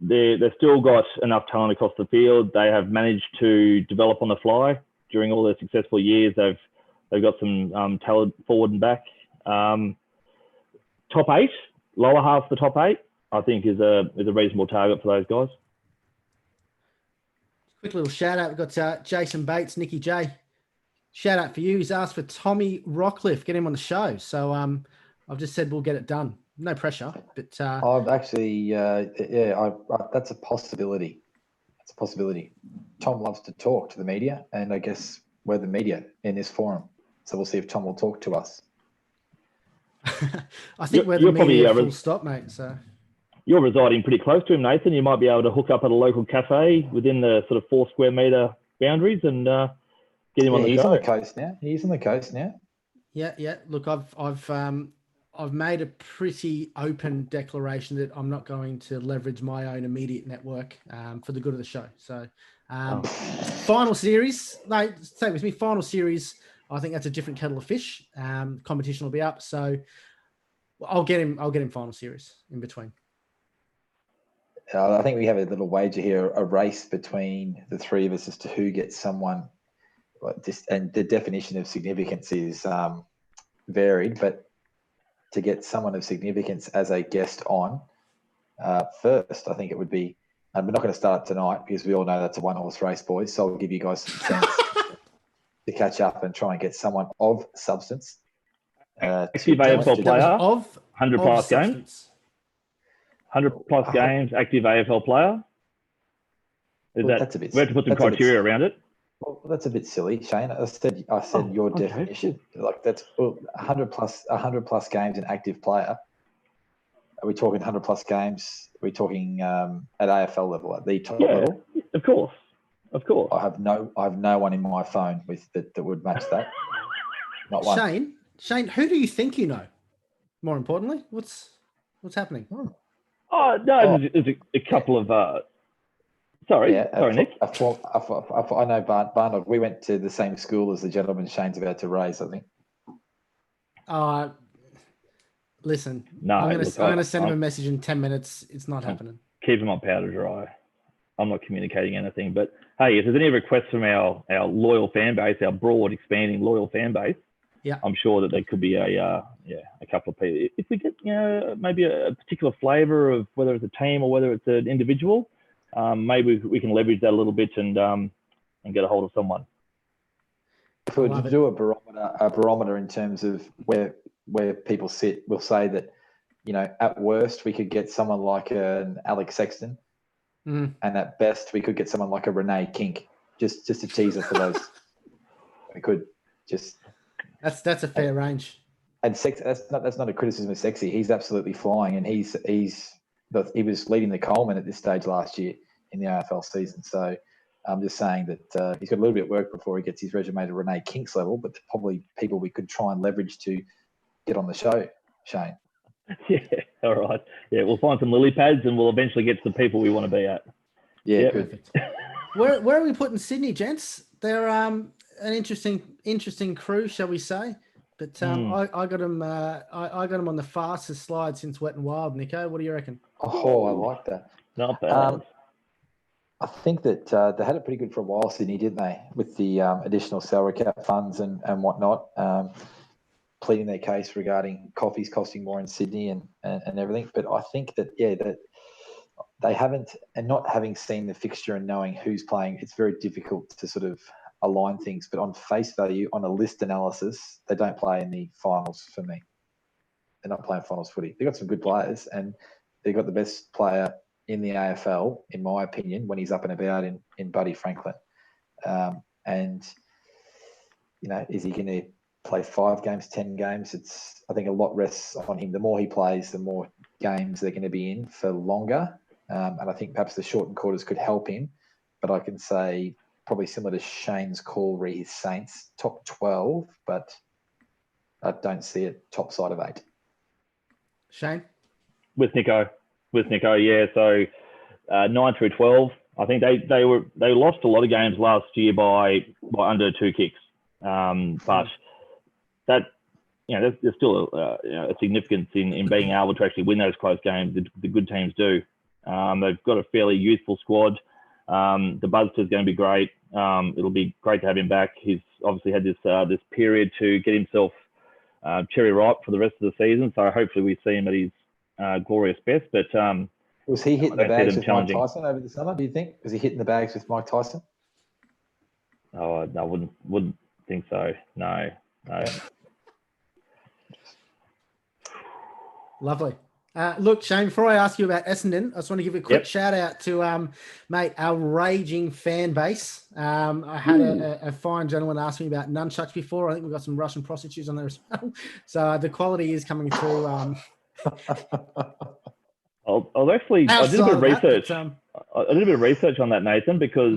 They've still got enough talent across the field. They have managed to develop on the fly during all their successful years. They've got some talent forward and back. Top 8, lower half of the top 8, I think is a reasonable target for those guys. Quick little shout out. We've got Jason Bates, Nicky J. Shout out for you. He's asked for Tommy Rockcliffe. Get him on the show. So I've just said we'll get it done. No pressure, but I've actually, that's a possibility. It's a possibility. Tom loves to talk to the media, and I guess we're the media in this forum. So we'll see if Tom will talk to us. I think we're the media full stop, mate. So you're residing pretty close to him, Nathan. You might be able to hook up at a local cafe within the sort of 4 square metre boundaries and get him on the show. He's on the coast now. He's on the coast now. Yeah. Look, I've made a pretty open declaration that I'm not going to leverage my own immediate network for the good of the show. So final series, stay with me. Final series, I think that's a different kettle of fish. Competition will be up, so I'll get him final series in between. I think we have a little wager here, a race between the 3 of us as to who gets someone. And the definition of significance is varied, but to get someone of significance as a guest on first, I think it would be, and we're not going to start tonight because we all know that's a 1-horse race, boys. So I'll give you guys some chance to catch up and try and get someone of substance. Active AFL player, 100 plus games. 100+ games, active AFL player. That's a bit. We have to put some criteria around it. Well, that's a bit silly, Shane. I said your definition. Like that's 100+ games an active player. Are we talking 100+ games? Are we talking at AFL level, at the top level? Of course. I have no one in my phone that would match that. Not one. Shane, who do you think you know? More importantly, what's happening? Oh no, there's a couple of. Sorry, Nick. I know Barnier. We went to the same school as the gentleman Shane's about to raise, I think. Listen, no, I'm going to send him a message in 10 minutes. It's not happening. Keep him on powder dry. I'm not communicating anything. But hey, if there's any requests from our loyal fan base, our broad, expanding loyal fan base, I'm sure that there could be a couple of people. If we get maybe a particular flavour of whether it's a team or whether it's an individual, maybe we can leverage that a little bit and get a hold of someone. If we were to do a barometer in terms of where people sit, we'll say that, at worst we could get someone like an Alex Sexton, and at best we could get someone like a Renee Kink. Just a teaser for those. We could just. That's a fair range. And that's not a criticism of Sexy. He's absolutely flying, and he was leading the Coleman at this stage last year in the AFL season. So I'm just saying that he's got a little bit of work before he gets his resume to Renee Kink's level, but probably people we could try and leverage to get on the show, Shane. Yeah, all right. Yeah, we'll find some lily pads and we'll eventually get to the people we want to be at. Yeah, good. Where are we putting Sydney, gents? They're an interesting crew, shall we say? But I got them. I got them on the fastest slide since Wet and Wild. Nico, what do you reckon? Oh, I like that. Not bad. I think that they had it pretty good for a while, Sydney, didn't they? With the additional salary cap funds and whatnot, pleading their case regarding coffees costing more in Sydney and everything. But I think that that they haven't, and not having seen the fixture and knowing who's playing, it's very difficult to sort of align things. But on face value, on a list analysis, they don't play in the finals for me. They're not playing finals footy. They've got some good players, and they've got the best player in the AFL, in my opinion, when he's up and about in Buddy Franklin. And, is he going to play 5 games, 10 games? I think a lot rests on him. The more he plays, the more games they're going to be in for longer. And I think perhaps the shortened quarters could help him. But I can say probably similar to Shane's call re his Saints, top 12, but I don't see it top side of 8. Shane? With Nico, yeah. So 9 through 12, I think they lost a lot of games last year by under 2 kicks. But that there's still a significance in being able to actually win those close games. The good teams do. They've got a fairly youthful squad. The Buzzter's going to be great. It'll be great to have him back. He's obviously had this period to get himself cherry ripe for the rest of the season. So hopefully we see him at his glorious best. But was he hitting the bags with Mike Tyson over the summer, do you think? Was he hitting the bags with Mike Tyson? Oh, no, I wouldn't think so. No. Lovely. Look, Shane, before I ask you about Essendon, I just want to give a quick shout out to, mate, our raging fan base. I had a fine gentleman ask me about nunchucks before. I think we've got some Russian prostitutes on there as well. So the quality is coming through. I did a bit of research. I did a bit of research on that, Nathan, because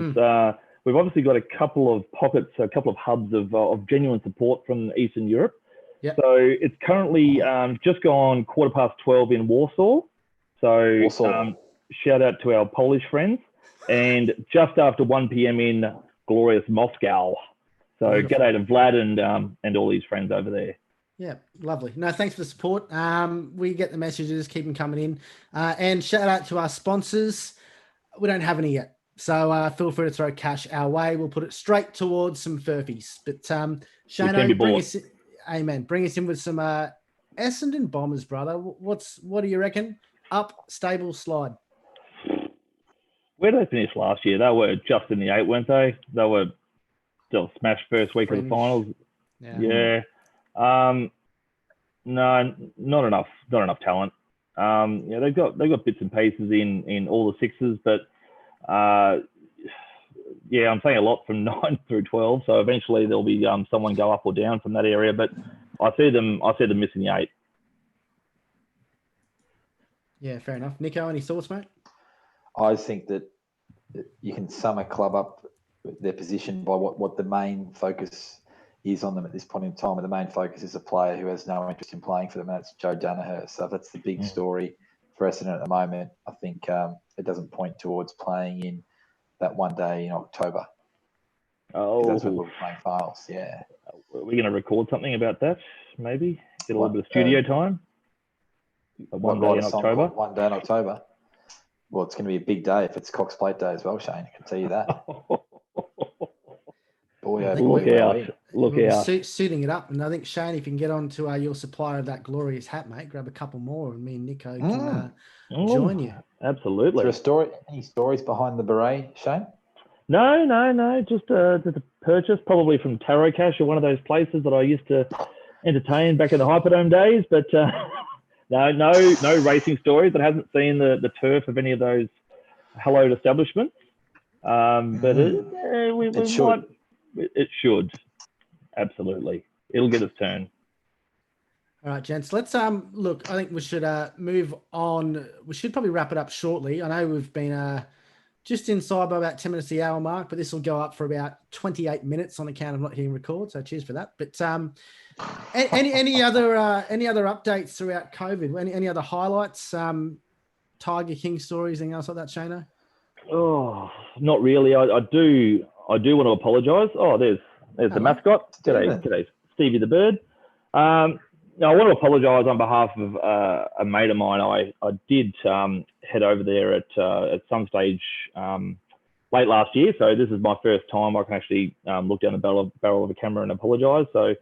we've obviously got a couple of pockets, a couple of hubs of genuine support from Eastern Europe. Yep. So it's currently just gone 12:15 in Warsaw. So shout out to our Polish friends, and just after 1 p.m. in glorious Moscow. So g'day to Vlad and all his friends over there. Yeah, lovely. No, thanks for the support. We get the messages, keep them coming in. And shout out to our sponsors. We don't have any yet. So feel free to throw cash our way. We'll put it straight towards some Furfies. But Shane, bring us in with some Essendon Bombers, brother. What do you reckon? Up, stable, slide. Where did they finish last year? They were just in the 8, weren't they? They were still smashed first week of the finals. Yeah. No, not enough talent. They've got bits and pieces in all the sixes, but I'm saying a lot from 9 through 12. So eventually there'll be someone go up or down from that area, but I see them missing the 8. Yeah, fair enough. Nico, any thoughts, mate? I think that you can sum a club up their position by what the main focus is on them at this point in time. And the main focus is a player who has no interest in playing for them, and that's Joe Danaher. So that's the big story for Essendon at the moment. I think it doesn't point towards playing in that one day in October. Oh, that's when we're playing finals. Yeah. Are we going to record something about that? Maybe get a little bit of studio time. One day in October. One day in October. Well, it's going to be a big day if it's Cox Plate Day as well, Shane. I can tell you that. Look out. Suiting it up. And I think, Shane, if you can get on to your supplier of that glorious hat, mate, grab a couple more and me and Nico can join you. Absolutely. Is there any stories behind the beret, Shane? No. Just a purchase, probably from Tarot Cash or one of those places that I used to entertain back in the Hyperdome days. But no racing stories. It hasn't seen the turf of any of those hallowed establishments. But it should. Absolutely. It'll get its turn. All right, gents. Let's look. I think we should move on. We should probably wrap it up shortly. I know we've been just inside by about 10 minutes the hour mark, but this will go up for about 28 minutes on account of not hitting record. So cheers for that. But any other updates throughout COVID? Any other highlights? Tiger King stories, anything else like that, Shano? Oh, not really. I do want to apologise. Oh, there's the mascot. G'day, Stevie the bird. I want to apologise on behalf of a mate of mine. I did head over there at some stage late last year. So this is my first time I can actually look down the barrel of a camera and apologise. So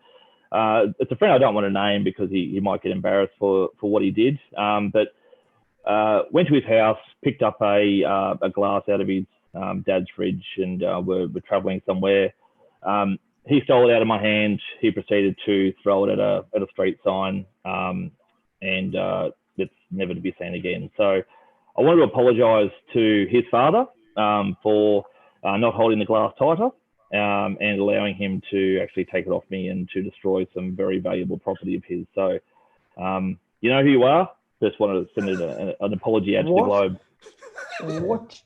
it's a friend I don't want to name because he might get embarrassed for what he did. But went to his house, picked up a glass out of his dad's fridge, and we're travelling somewhere. He stole it out of my hand. He proceeded to throw it at a street sign, and it's never to be seen again. So I wanted to apologise to his father for not holding the glass tighter and allowing him to actually take it off me and to destroy some very valuable property of his. So you know who you are. Just wanted to send an apology out to the globe. What?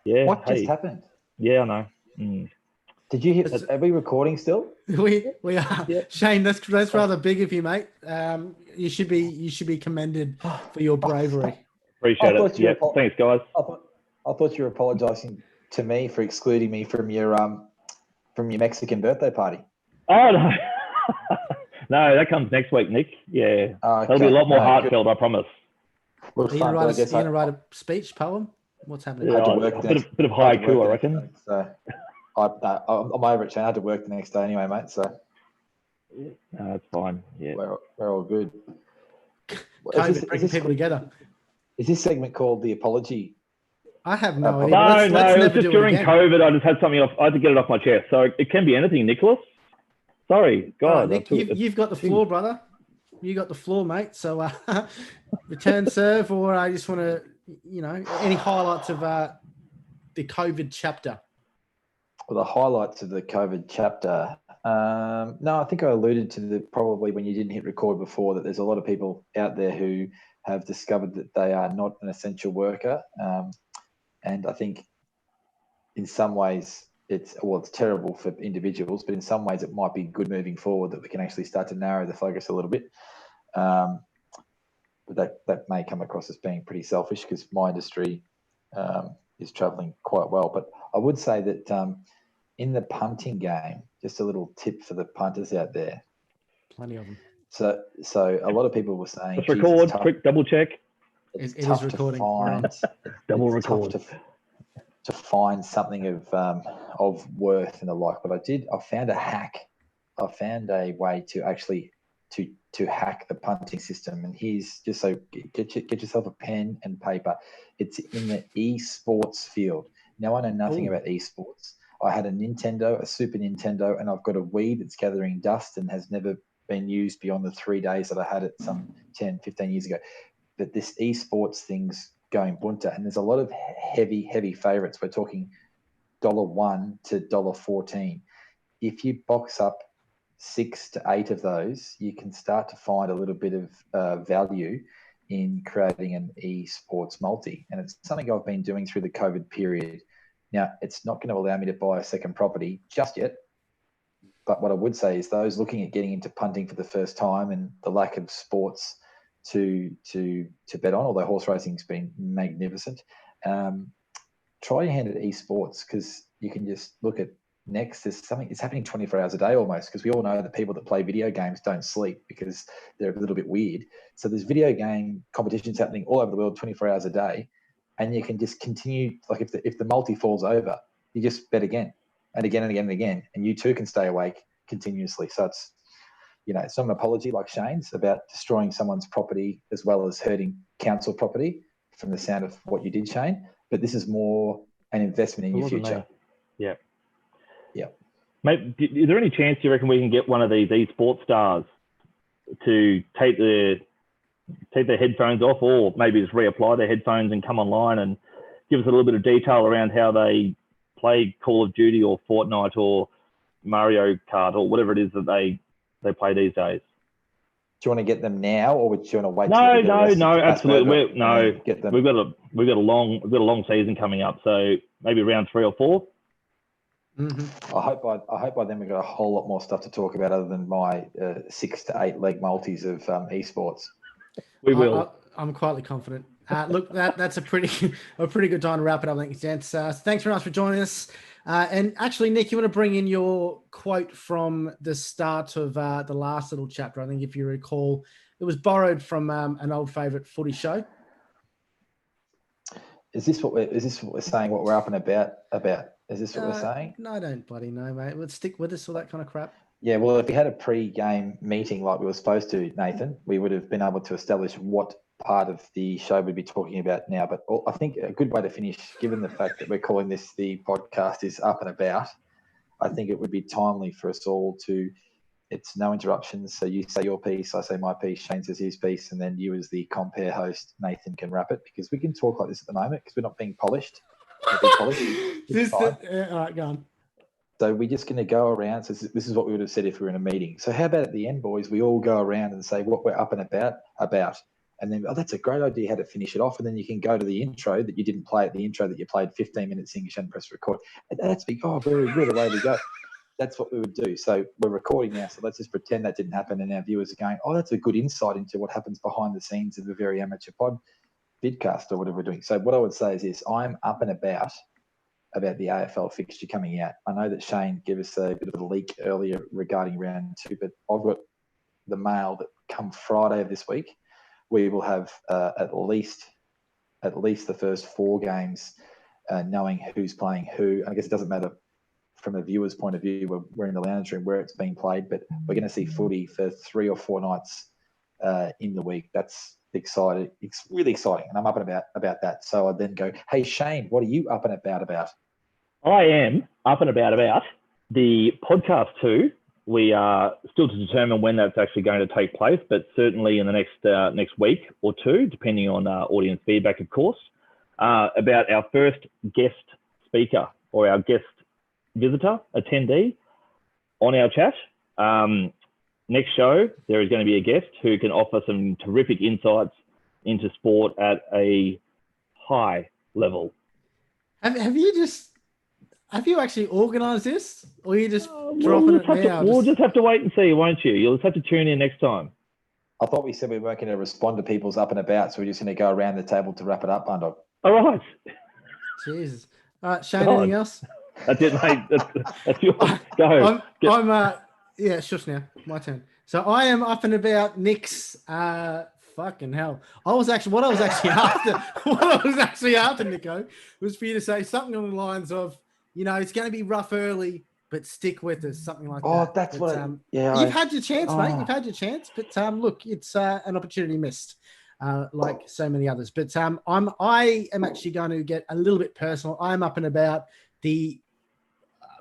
Yeah. What just happened? Yeah, I know. Mm. Did you hear? Are we recording still? We are. Yeah. Shane, that's rather big of you, mate. You should be commended for your bravery. Appreciate it. Yeah. Thanks, guys. I thought you were apologising to me for excluding me from your Mexican birthday party. Oh no. No, that comes next week, Nick. Yeah. Okay. That'll be a lot more heartfelt, I promise. Are you going to write a speech, poem? What's happening? Yeah, a bit of haiku, I reckon. So I'm over it, Shane. I had to work the next day anyway, mate. So no, that's fine. Yeah, we're all good. COVID bringing people together. Is this segment called the apology? I have no idea. No, it was just during COVID. I just had something off. I had to get it off my chest. So it can be anything, Nicholas. Sorry, God. Nick, you've got the floor, brother. You got the floor, mate. So return serve, or I just want to, any highlights of the COVID chapter? Well, the highlights of the COVID chapter. No, I think I alluded to probably when you didn't hit record before that there's a lot of people out there who have discovered that they are not an essential worker. And I think in some ways it's terrible for individuals, but in some ways it might be good moving forward that we can actually start to narrow the focus a little bit. But that may come across as being pretty selfish because my industry is travelling quite well. But I would say that in the punting game, just a little tip for the punters out there. Plenty of them. So a lot of people were saying, let's record, quick double check. It's it tough is recording. To find double record. To find something of worth and the like. But I found a hack. I found a way to actually to hack the punting system. And here's just so get yourself a pen and paper. It's in the esports field. Now I know nothing about esports. I had a Super Nintendo, and I've got a Wii that's gathering dust and has never been used beyond the 3 days that I had it some 10, 15 years ago. but this esports thing's going bunter, and there's a lot of heavy favourites. We're talking $1 to $14. If you box up 6 to 8 of those, you can start to find a little bit of value in creating an esports multi. And it's something I've been doing through the COVID period. Now, it's not going to allow me to buy a second property just yet. But what I would say is those looking at getting into punting for the first time and the lack of sports to bet on, although horse racing's been magnificent, try your hand at esports, because you can just look at next. There's something, it's happening 24 hours a day almost, because we all know that people that play video games don't sleep because they're a little bit weird. So there's video game competitions happening all over the world 24 hours a day, and you can just continue. Like if the multi falls over, you just bet again and again and again and again, and you too can stay awake continuously. So it's, it's not an apology like Shane's about destroying someone's property as well as hurting council property from the sound of what you did, Shane, but this is more an investment in your future. Yeah. Yeah. Mate, is there any chance you reckon we can get one of these esports stars to take their headphones off, or maybe just reapply their headphones and come online and give us a little bit of detail around how they play Call of Duty or Fortnite or Mario Kart or whatever it is that they play these days? Do you want to get them now, or would you want to wait? No, absolutely. We've got a long season coming up, so maybe round 3 or 4. Mm-hmm. I hope by then we've got a whole lot more stuff to talk about other than my 6 to 8 leg multis of esports. We will. I'm quietly confident. Look, that's a pretty good time to wrap it up, thanks, gents. Thanks very much for joining us. And actually, Nick, you want to bring in your quote from the start of the last little chapter? I think, if you recall, it was borrowed from an old favourite footy show. Is this what we're saying? What we're up and about? Is this what we're saying? No, I don't bloody know, mate. Let's stick with us, all that kind of crap. Yeah, well, if we had a pre-game meeting like we were supposed to, Nathan, we would have been able to establish what part of the show we'd be talking about now. But I think a good way to finish, given the fact that we're calling this the podcast is Up and About, I think it would be timely for us all to, it's no interruptions. So you say your piece, I say my piece, Shane says his piece, and then you as the compare host, Nathan, can wrap it, because we can talk like this at the moment because we're not being polished. All right, go on. So we're just going to go around. So this is what we would have said if we were in a meeting. So how about at the end, boys, we all go around and say what we're up and about. And then, that's a great idea how to finish it off. And then you can go to the intro that you didn't play at the intro that you played 15 minutes in, you shouldn't press record. And that's big. Oh, very good. Away we go. That's what we would do. So we're recording now. So let's just pretend that didn't happen. And our viewers are going, oh, that's a good insight into what happens behind the scenes of a very amateur vidcast or whatever we're doing. So what I would say is this: I'm up and about the AFL fixture coming out. I know that Shane gave us a bit of a leak earlier regarding round 2, but I've got the mail that come Friday of this week, we will have at least the first 4 games, knowing who's playing who. And I guess it doesn't matter from a viewer's point of view. We're in the lounge room where it's being played, but we're going to see footy for 3 or 4 nights in the week. That's exciting. It's really exciting, and I'm up and about that. So I then go, hey Shane, what are you up and about? I am up and about the podcast too. We are still to determine when that's actually going to take place, but certainly in the next week or 2, depending on audience feedback, of course, about our first guest speaker or our guest visitor attendee on our chat. Next show, there is going to be a guest who can offer some terrific insights into sport at a high level. Have you actually organised this, or are you just dropping it now? We'll just have to wait and see, won't you? You'll just have to tune in next time. I thought we said we weren't going to respond to people's up and about, so we're just going to go around the table to wrap it up, Bundog. All right. Jesus. All right, Shane, anything else? That's it, mate. That's yours. Go. Yeah, shush now. My turn. So I am up and about Nick's. Fucking hell! What I was actually after, Nico, was for you to say something on the lines of, it's going to be rough early, but stick with us, something like that. Oh, that's but, what. You've had your chance, mate. You've had your chance, but look, it's an opportunity missed, like so many others. But I am actually going to get a little bit personal. I'm up and about the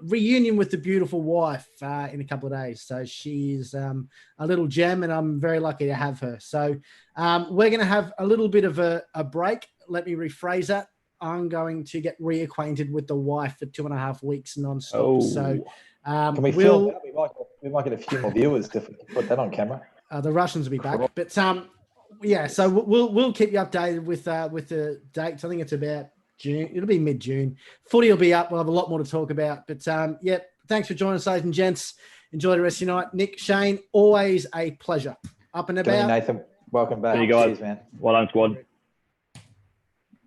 reunion with the beautiful wife in a couple of days. So she's a little gem, and I'm very lucky to have her. So we're going to have a little bit of a break. Let me rephrase that. I'm going to get reacquainted with the wife for 2.5 weeks nonstop. Oh. So Can we film that? We might get a few more viewers to put that on camera. the Russians will be back, but yeah. So we'll keep you updated with the dates. I think it's about June. It'll be mid-June. Footy will be up. We'll have a lot more to talk about. But yeah, thanks for joining us, ladies and gents. Enjoy the rest of your night. Nic, Shane, always a pleasure. Up and about. Nathan, welcome back. See you guys. Cheers, man. Well done, squad.